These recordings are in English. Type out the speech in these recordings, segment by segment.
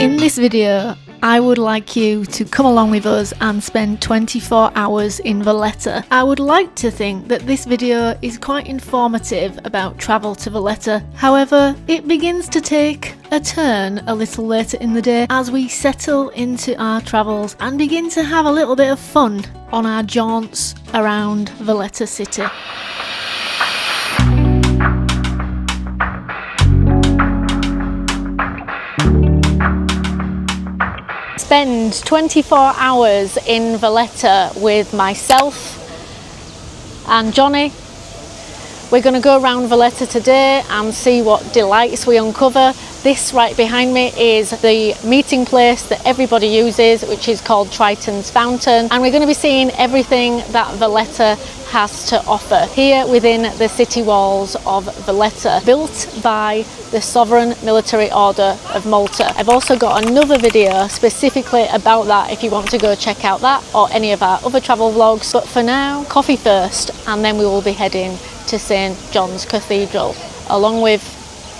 In this video, I would like you to come along with us and spend 24 hours in Valletta. I would like to think that this video is quite informative about travel to Valletta. However, it begins to take a turn a little later in the day as we settle into our travels and begin to have a little bit of fun on our jaunts around Valletta city. Spend 24 hours in Valletta with myself and Johnny. We're going to go around Valletta today and see what delights we uncover. This right behind me is the meeting place that everybody uses, which is called Triton's Fountain, and we're going to be seeing everything that Valletta has to offer here within the city walls of Valletta, built by the Sovereign Military Order of Malta. I've also got another video specifically about that if you want to go check out that or any of our other travel vlogs. But for now, coffee first, and then we will be heading to St John's Cathedral, along with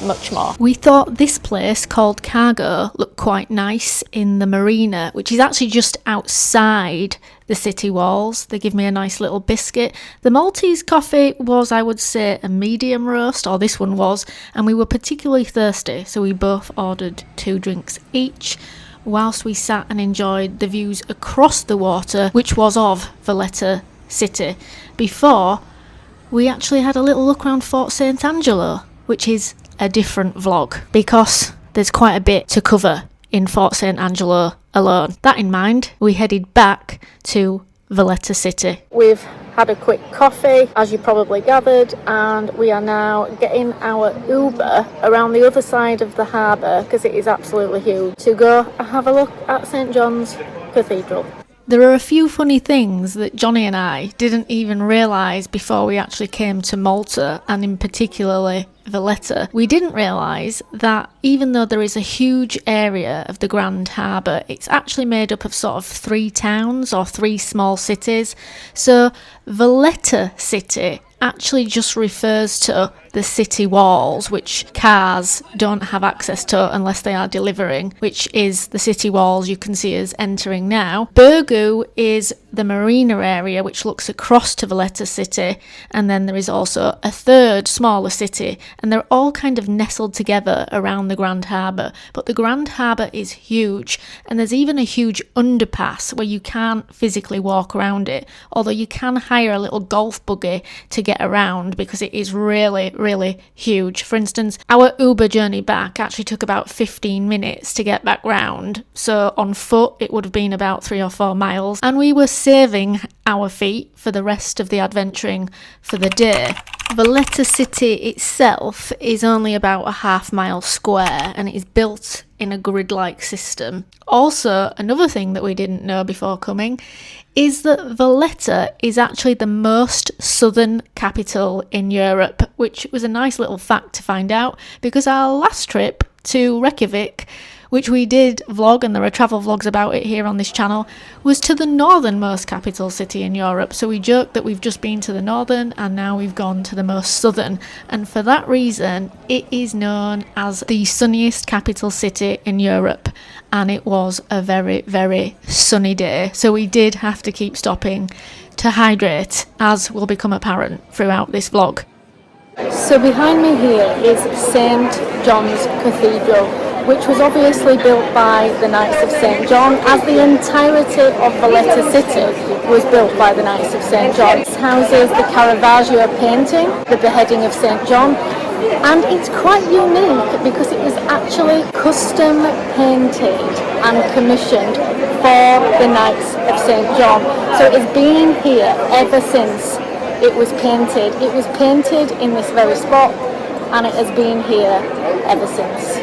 much more. We thought this place called Cargo looked quite nice in the marina, which is actually just outside the city walls. They give me a nice little biscuit. The Maltese coffee was, I would say, a medium roast, or this one was, and we were particularly thirsty, so we both ordered 2 drinks each whilst we sat and enjoyed the views across the water, which was of Valletta city, before we actually had a little look around Fort St Angelo, which is a different vlog because there's quite a bit to cover in Fort St Angelo alone. That in mind, we headed back to Valletta city. We've had a quick coffee, as you probably gathered, and we are now getting our Uber around the other side of the harbour, because it is absolutely huge, to go have a look at St John's Cathedral. There are a few funny things that Johnny and I didn't even realise before we actually came to Malta, and in particularly Valletta. We didn't realise that even though there is a huge area of the Grand Harbour, it's actually made up of sort of 3 towns or 3 small cities. So Valletta city actually just refers to the city walls, which cars don't have access to unless they are delivering, which is the city walls you can see us entering now. Burgu is the marina area which looks across to Valletta city, and then there is also a third smaller city, and they're all kind of nestled together around the Grand Harbour. But the Grand Harbour is huge, and there's even a huge underpass where you can't physically walk around it, although you can hire a little golf buggy to get around because it is really huge. For instance, our Uber journey back actually took about 15 minutes to get back round, so on foot it would have been about 3 or 4 miles, and we were saving our feet for the rest of the adventuring for the day. Valletta city itself is only about a half-mile square, and it is built in a grid-like system. Also, another thing that we didn't know before coming is that Valletta is actually the most southern capital in Europe, which was a nice little fact to find out because our last trip to Reykjavik, which we did vlog, and there are travel vlogs about it here on this channel, was to the northernmost capital city in Europe. So we joked that we've just been to the northern and now we've gone to the most southern, and for that reason it is known as the sunniest capital city in Europe. And it was a very sunny day, so we did have to keep stopping to hydrate, as will become apparent throughout this vlog. So behind me here is St John's Cathedral, which was obviously built by the Knights of St John, as the entirety of Valletta city was built by the Knights of St John. It houses the Caravaggio painting, The Beheading of St John, and it's quite unique because it was actually custom painted and commissioned for the Knights of St John. So it's been here ever since it was painted. It was painted in this very spot, and it has been here ever since.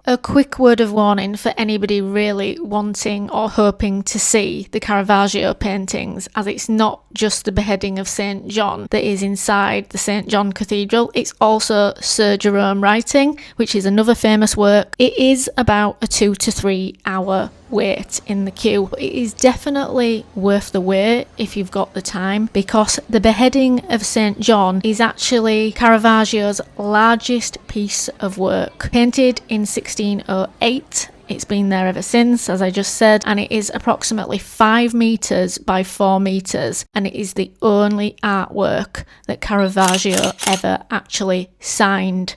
A quick word of warning for anybody really wanting or hoping to see the Caravaggio paintings, as it's not just the beheading of St John that is inside the St John Cathedral, it's also Sir Jerome writing, which is another famous work. It is about a 2 to 3 hour wait in the queue. But it is definitely worth the wait if you've got the time, because the beheading of St. John is actually Caravaggio's largest piece of work. Painted in 1608, it's been there ever since, as I just said, and it is approximately 5 metres by 4 metres, and it is the only artwork that Caravaggio ever actually signed.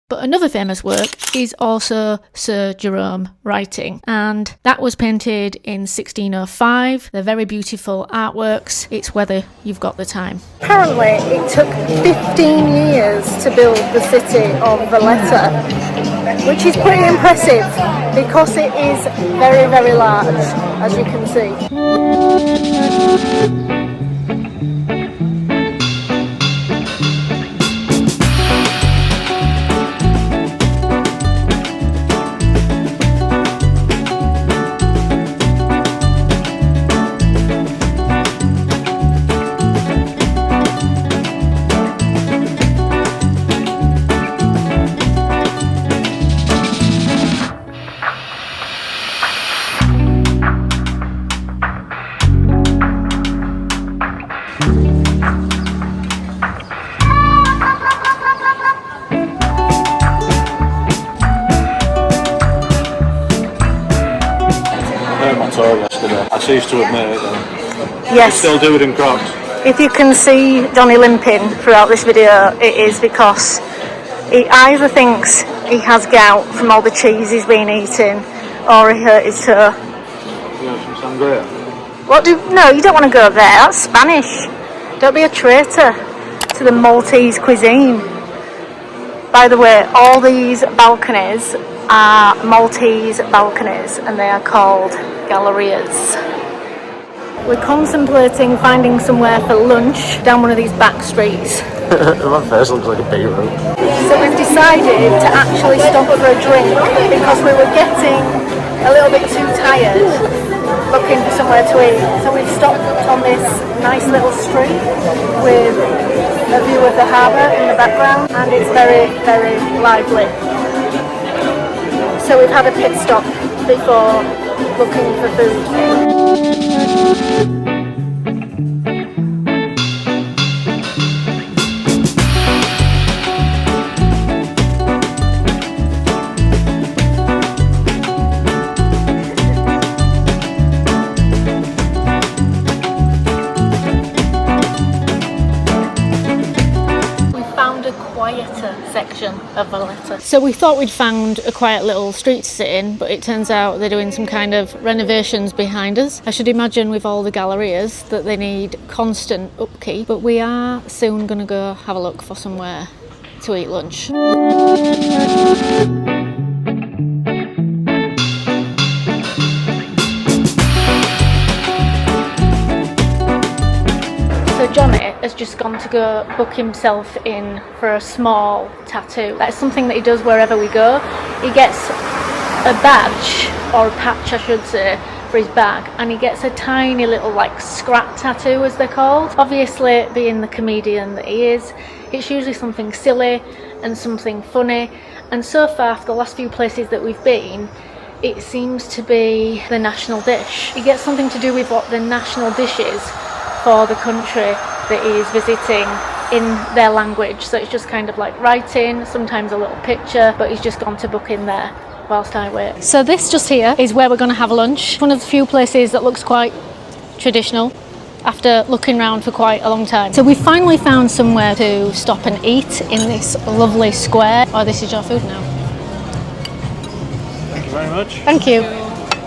But another famous work is also Sir Jerome writing, and that was painted in 1605. They're very beautiful artworks. It's whether you've got the time. Apparently it took 15 years to build the city of Valletta, which is pretty impressive because it is very, very large, as you can see. Yesterday. I ceased to admit it though. Yes. You still do it in Crocs. If you can see Johnny limping throughout this video, it is because he either thinks he has gout from all the cheese he's been eating, or he hurt his toe. You have some sangria? No, you don't want to go there, that's Spanish. Don't be a traitor to the Maltese cuisine. By the way, all these balconies are Maltese balconies and they are called gallerias. We're contemplating finding somewhere for lunch down one of these back streets. My face looks like a beetroot. So we've decided to actually stop for a drink because we were getting a little bit too tired looking for somewhere to eat. So we've stopped on this nice little street with a view of the harbour in the background, and it's very, very lively. So we've had a pit stop before looking for food. Section of Valletta. So we thought we'd found a quiet little street to sit in, but it turns out they're doing some kind of renovations behind us. I should imagine with all the gallerias that they need constant upkeep, but we are soon going to go have a look for somewhere to eat lunch. So Johnny has just gone to go book himself in for a small tattoo. That's something that he does wherever we go. He gets a badge, or a patch I should say, for his bag, and he gets a tiny little like scrap tattoo as they're called. Obviously, being the comedian that he is, it's usually something silly and something funny, and so far for the last few places that we've been, it seems to be the national dish. He gets something to do with what the national dish is for the country that he is visiting in their language. So it's just kind of like writing, sometimes a little picture, but he's just gone to book in there whilst I wait. So this just here is where we're going to have lunch. One of the few places that looks quite traditional after looking around for quite a long time. So we finally found somewhere to stop and eat in this lovely square. Oh, this is your food now. Thank you very much. Thank you.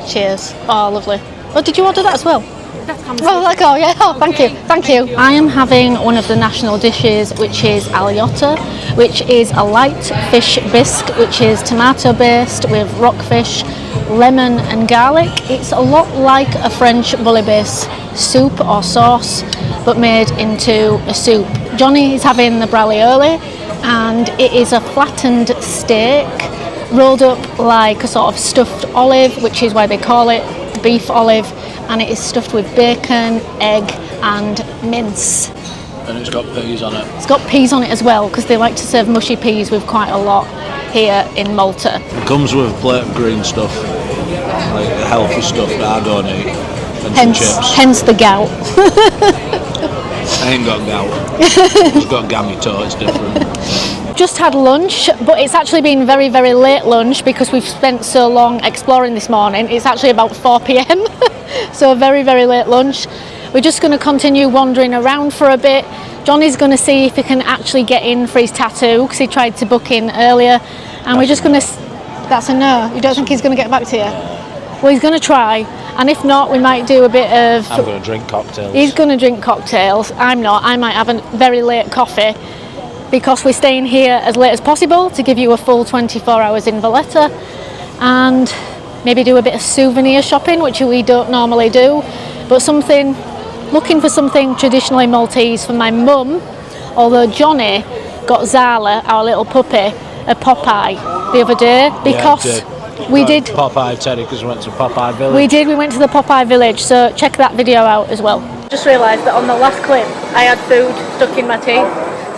Cheers. Oh, lovely. Oh, did you order that as well? Oh, yeah. Oh, thank you. Thank you. I am having one of the national dishes, which is LYDIA'S, which is a light fish bisque, which is tomato based with rockfish, lemon and garlic. It's a lot like a French bouillabaisse soup or sauce, but made into a soup. Johnny is having the braciole, and it is a flattened steak rolled up like a sort of stuffed olive, which is why they call it beef olive, and it is stuffed with bacon, egg and mince. And it's got peas on it. It's got peas on it as well, because they like to serve mushy peas with quite a lot here in Malta. It comes with a plate of green stuff. like healthy stuff that I don't eat, and some chips. Hence the gout. I ain't got gout. It's got gammy toe. It's different. Just had lunch, but it's actually been very, very late lunch because we've spent so long exploring this morning. It's actually about 4 p.m. So very, very late lunch. We're just going to continue wandering around for a bit. Johnny's going to see if he can actually get in for his tattoo because he tried to book in earlier, and we're just going to. That's a no. You don't think he's going to get back to you? Well, he's going to try, and if not, we might do a bit of. I'm going to drink cocktails. He's going to drink cocktails. I'm not. I might have a very late coffee because we're staying here as late as possible to give you a full 24 hours in Valletta, and maybe do a bit of souvenir shopping, which we don't normally do, but looking for something traditionally Maltese for my mum, although Johnny got Zala, our little puppy, a Popeye the other day because we did Popeye Teddy because we went to Popeye Village. We went to the Popeye Village, so check that video out as well. Just realised that on the last clip I had food stuck in my teeth,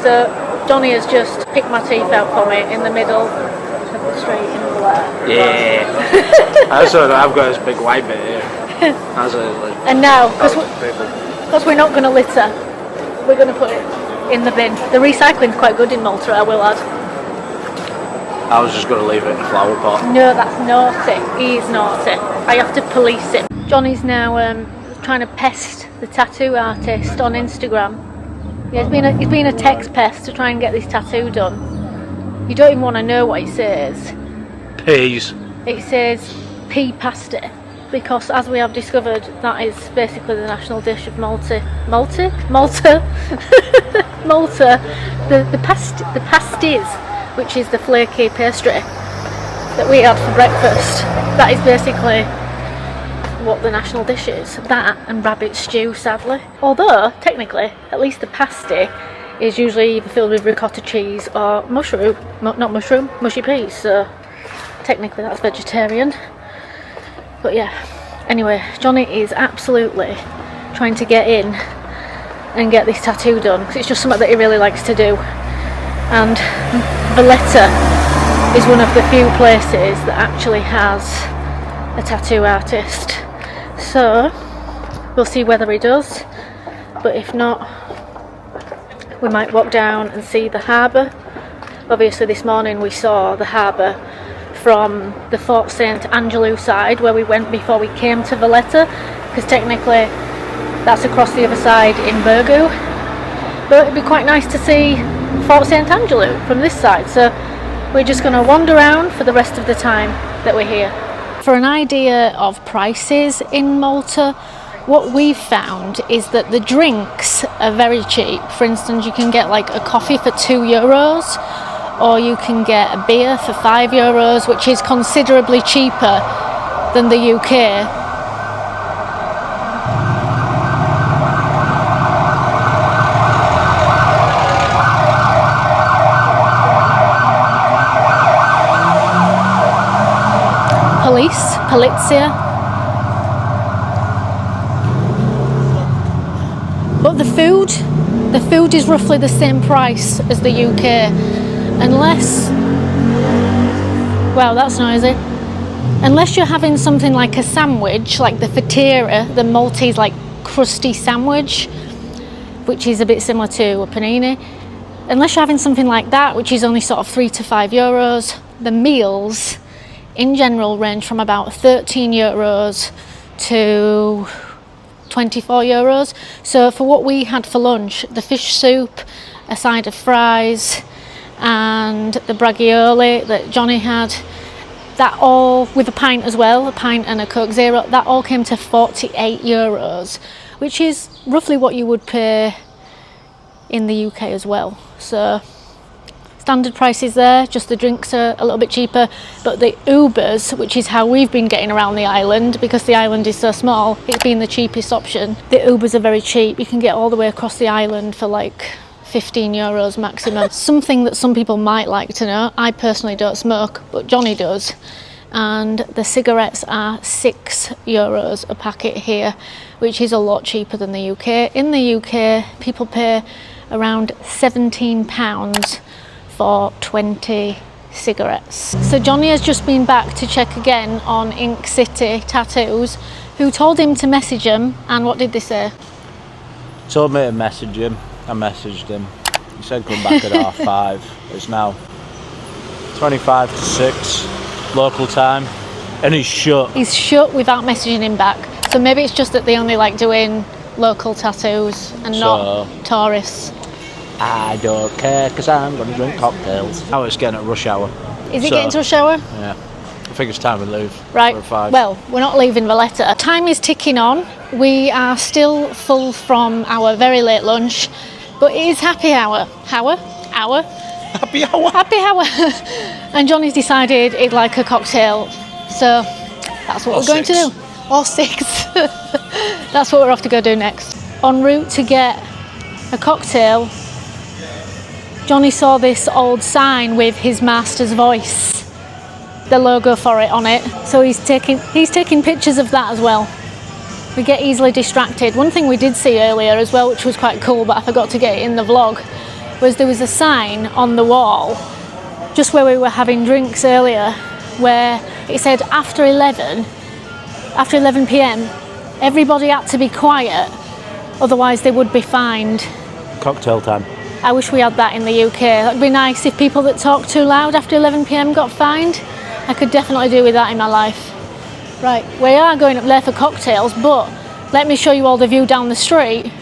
so Johnny has just picked my teeth out for me in the middle of the straight in there. Yeah. I've got this big white bit here. And now, because we're not going to litter, we're going to put it in the bin. The recycling's quite good in Malta, I will add. I was just going to leave it in a flower pot. No, that's naughty. He's naughty. I have to police him. Johnny's now trying to pest the tattoo artist on Instagram. Yeah, he's been a text pest to try and get this tattoo done. You don't even want to know what it says. Peas. It says pea pasty, because as we have discovered, that is basically the national dish of Malta. The pasties, which is the flaky pastry that we had for breakfast. That is basically what the national dish is. That and rabbit stew, sadly. Although, technically, at least the pasty is usually either filled with ricotta cheese or mushy peas, so technically that's vegetarian. But yeah, anyway, Johnny is absolutely trying to get in and get this tattoo done because it's just something that he really likes to do. And Valletta is one of the few places that actually has a tattoo artist. So we'll see whether he does, but if not, we might walk down and see the harbour. Obviously this morning we saw the harbour from the Fort St Angelo side where we went before we came to Valletta, because technically that's across the other side in Burgoo, but it'd be quite nice to see Fort St Angelo from this side, so we're just going to wander around for the rest of the time that we're here. For an idea of prices in Malta, what we've found is that the drinks are very cheap. For instance, you can get like a coffee for €2, or you can get a beer for €5, which is considerably cheaper than the UK. Polizia. But the food is roughly the same price as the UK, unless, wow, that's noisy. Unless you're having something like a sandwich, like the fatira, the Maltese like crusty sandwich, which is a bit similar to a panini. Unless you're having something like that, which is only sort of €3 to €5, the meals in general range from about €13 to €24. So for what we had for lunch, the fish soup, a side of fries, and the braciole that Johnny had, that all with a pint as well, a pint and a Coke Zero, that all came to €48, which is roughly what you would pay in the UK as well. So standard prices there, just the drinks are a little bit cheaper, but the Ubers, which is how we've been getting around the island because the island is so small, it's been the cheapest option. The Ubers are very cheap. You can get all the way across the island for like €15 maximum. Something that some people might like to know, I personally don't smoke, but Johnny does, and the cigarettes are €6 a packet here, which is a lot cheaper than the UK. In the UK, people pay around £17 for 20 cigarettes. So Johnny has just been back to check again on Ink City Tattoos, who told him to message him, and what did they say? Told me to message him. I messaged him. He said come back at 5:30. It's now 25 to 6 local time, and he's shut. He's shut without messaging him back. So maybe it's just that they only like doing local tattoos and not tourists. I don't care because I'm going to drink cocktails. Now it's getting at rush hour. Is it getting to rush hour? Yeah. I think it's time we leave. Right. For 5. Well, we're not leaving Valletta. Time is ticking on. We are still full from our very late lunch, but it is happy hour. Hour? Happy hour. Happy hour. And Johnny's decided he'd like a cocktail, so that's what we're going to do. Or 6. That's what we're off to go do next. En route to get a cocktail, Johnny saw this old sign with his master's voice, the logo for it on it. So he's taking pictures of that as well. We get easily distracted. One thing we did see earlier as well, which was quite cool, but I forgot to get it in the vlog, was there was a sign on the wall just where we were having drinks earlier, where it said after 11 p.m. everybody had to be quiet, otherwise they would be fined. Cocktail time. I wish we had that in the UK. That'd be nice if people that talk too loud after 11 p.m. got fined. I could definitely do with that in my life. Right, we are going up there for cocktails, but let me show you all the view down the street,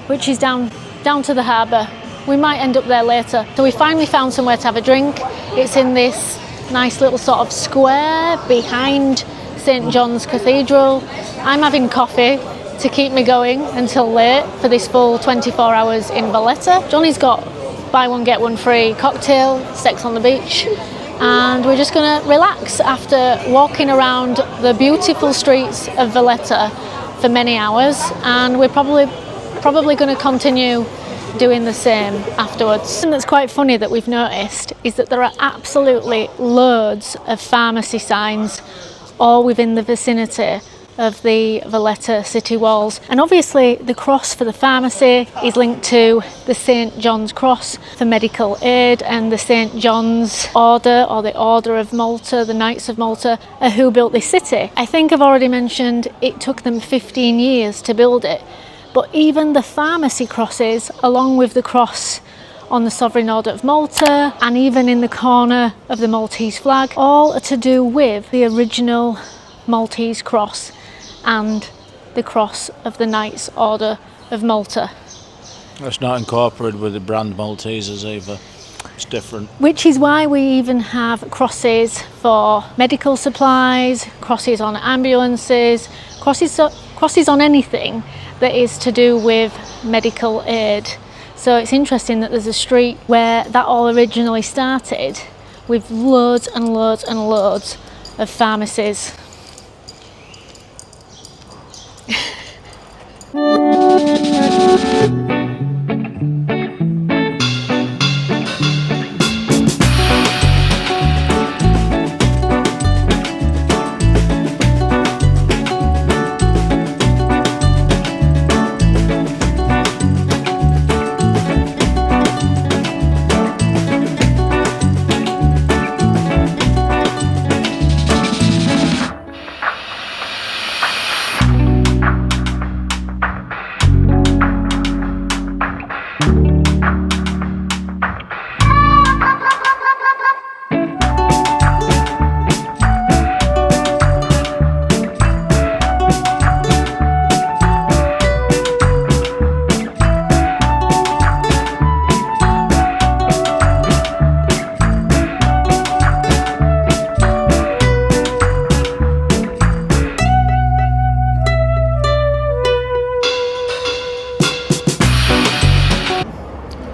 which is down to the harbour. We might end up there later. So we finally found somewhere to have a drink. It's in this nice little sort of square behind St John's Cathedral. I'm having coffee to keep me going until late for this full 24 hours in Valletta. Johnny's got buy one get one free cocktail, sex on the beach, and we're just gonna relax after walking around the beautiful streets of Valletta for many hours, and we're probably going to continue doing the same afterwards. Something that's quite funny that we've noticed is that there are absolutely loads of pharmacy signs all within the vicinity of the Valletta city walls, and obviously the cross for the pharmacy is linked to the St John's Cross for medical aid, and the St John's Order, or the Order of Malta, the Knights of Malta, are who built this city. I think I've already mentioned it took them 15 years to build it, but even the pharmacy crosses, along with the cross on the Sovereign Order of Malta, and even in the corner of the Maltese flag, all are to do with the original Maltese cross and the cross of the Knights Order of Malta. It's not incorporated with the brand Maltesers either. It's different. Which is why we even have crosses for medical supplies, crosses on ambulances, crosses on anything that is to do with medical aid. So it's interesting that there's a street where that all originally started, with loads and loads and loads of pharmacies.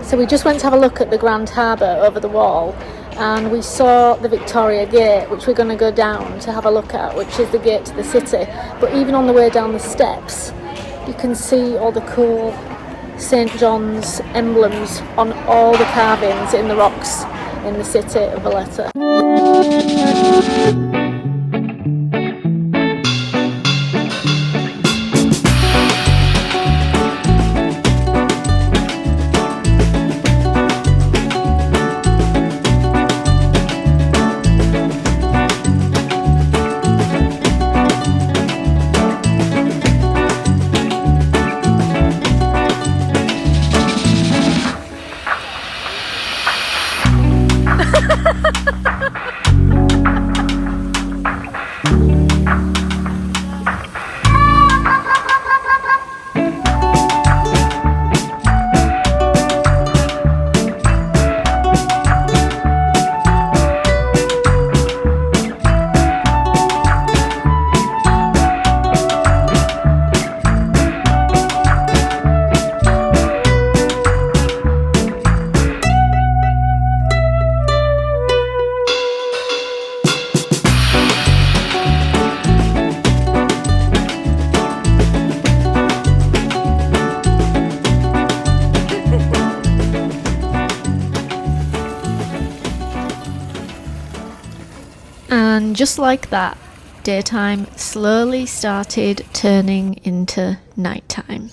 So we just went to have a look at the Grand Harbour over the wall, and we saw the Victoria Gate, which we're going to go down to have a look at, which is the gate to the city. But even on the way down the steps, you can see all the cool St John's emblems on all the carvings in the rocks in the city of Valletta. And just like that, daytime slowly started turning into nighttime.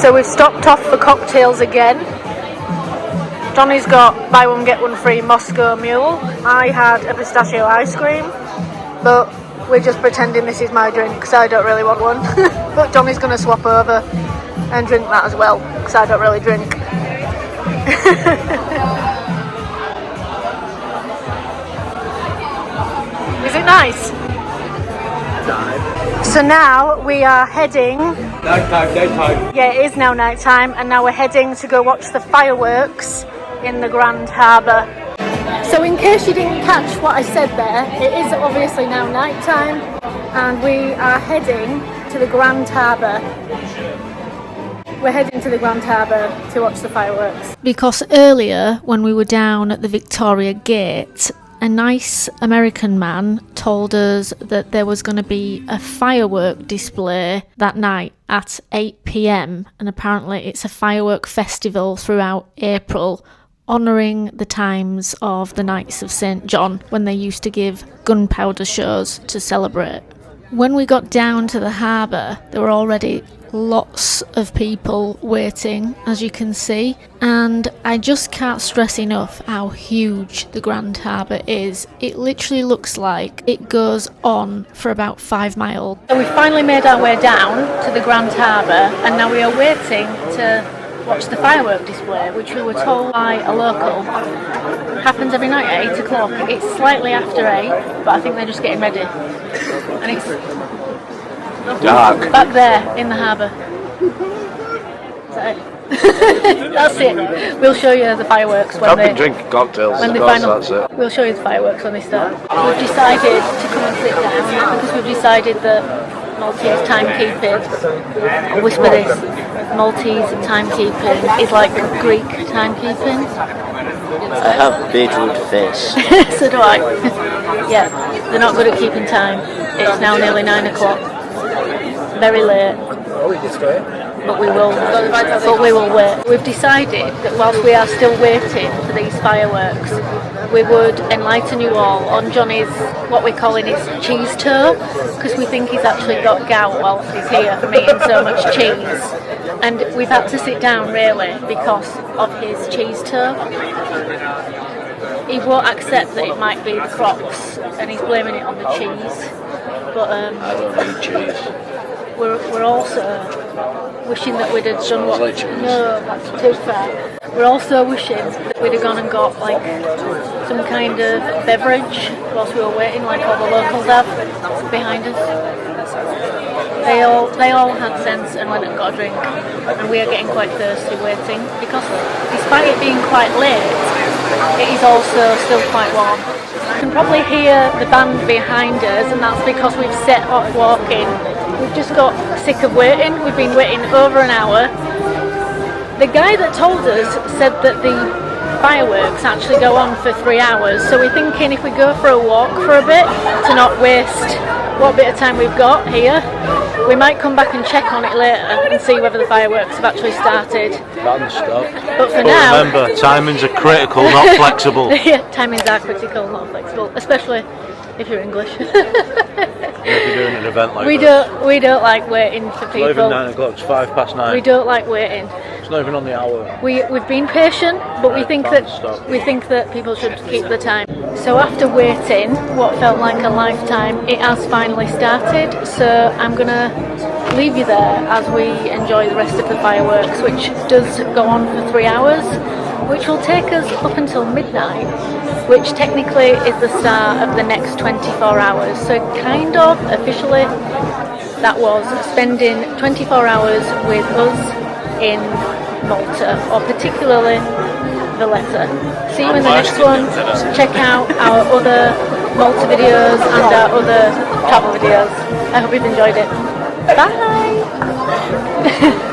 So we've stopped off for cocktails again. Johnny's got buy one get one free Moscow Mule. I had a pistachio ice cream, but we're just pretending this is my drink because I don't really want one. But Johnny's going to swap over and drink that as well because I don't really drink. Is it nice? So now we are heading... Daytime. Yeah, it is now nighttime, and now we're heading to go watch the fireworks in the Grand Harbour. So in case you didn't catch what I said there, it is obviously now nighttime, and we are heading to the Grand Harbour. We're heading to the Grand Harbour to watch the fireworks. Because earlier, when we were down at the Victoria Gate, a nice American man told us that there was going to be a firework display that night at 8 p.m. and apparently it's a firework festival throughout April, honouring the times of the Knights of St. John when they used to give gunpowder shows to celebrate. When we got down to the harbour, there were already lots of people waiting, as you can see, and I just can't stress enough how huge the Grand Harbour is. It literally looks like it goes on for about 5 miles. So we finally made our way down to the Grand Harbour, and now we are waiting to watch the firework display, which we were told by a local happens every night at 8 o'clock. It's slightly after 8, but I think they're just getting ready, and it's dark back there in the harbour. Is that it? That's it. We'll show you the fireworks when they drink cocktails. When they that's it. We'll show you the fireworks when they start. We've decided to come and sit down because we've decided that Maltese timekeeping. I'll whisper this. Maltese timekeeping is like Greek timekeeping. I have beetroot face. So do I. Yeah, they're not good at keeping time. It's now nearly 9 o'clock. Very late, but we will wait. We've decided that whilst we are still waiting for these fireworks, we would enlighten you all on Johnny's, what we're calling his cheese tour, because we think he's actually got gout whilst he's here from eating so much cheese. And we've had to sit down really because of his cheese tour. He won't accept that it might be the crops, and he's blaming it on the cheese. But I don't eat cheese. We're also wishing that we'd have done what... No, that's too far. We're also wishing that we'd have gone and got like some kind of beverage whilst we were waiting, like all the locals have behind us. They all had sense and went and got a drink, and we are getting quite thirsty waiting because despite it being quite late, it is also still quite warm. You can probably hear the band behind us, and that's because we've set off walking. We've just got sick of waiting. We've been waiting over an hour. The guy that told us said that the fireworks actually go on for 3 hours, so we're thinking if we go for a walk for a bit to not waste what bit of time we've got here, we might come back and check on it later and see whether the fireworks have actually started. But for now, remember, timings are critical, not flexible. Yeah, timings are critical, not flexible, especially if you're English. If you're doing an event like we don't like waiting for people. It's not even 9 o'clock, it's 9:05. We don't like waiting. It's not even on the hour. We've been patient, but we think that people should keep the time. So after waiting what felt like a lifetime, it has finally started. So I'm gonna leave you there as we enjoy the rest of the fireworks, which does go on for 3 hours, which will take us up until midnight, which technically is the start of the next 24 hours. So kind of officially that was spending 24 hours with us in Malta, or particularly Valletta. See you in the next one. Check out our other Malta videos and our other travel videos. I hope you've enjoyed it. Bye!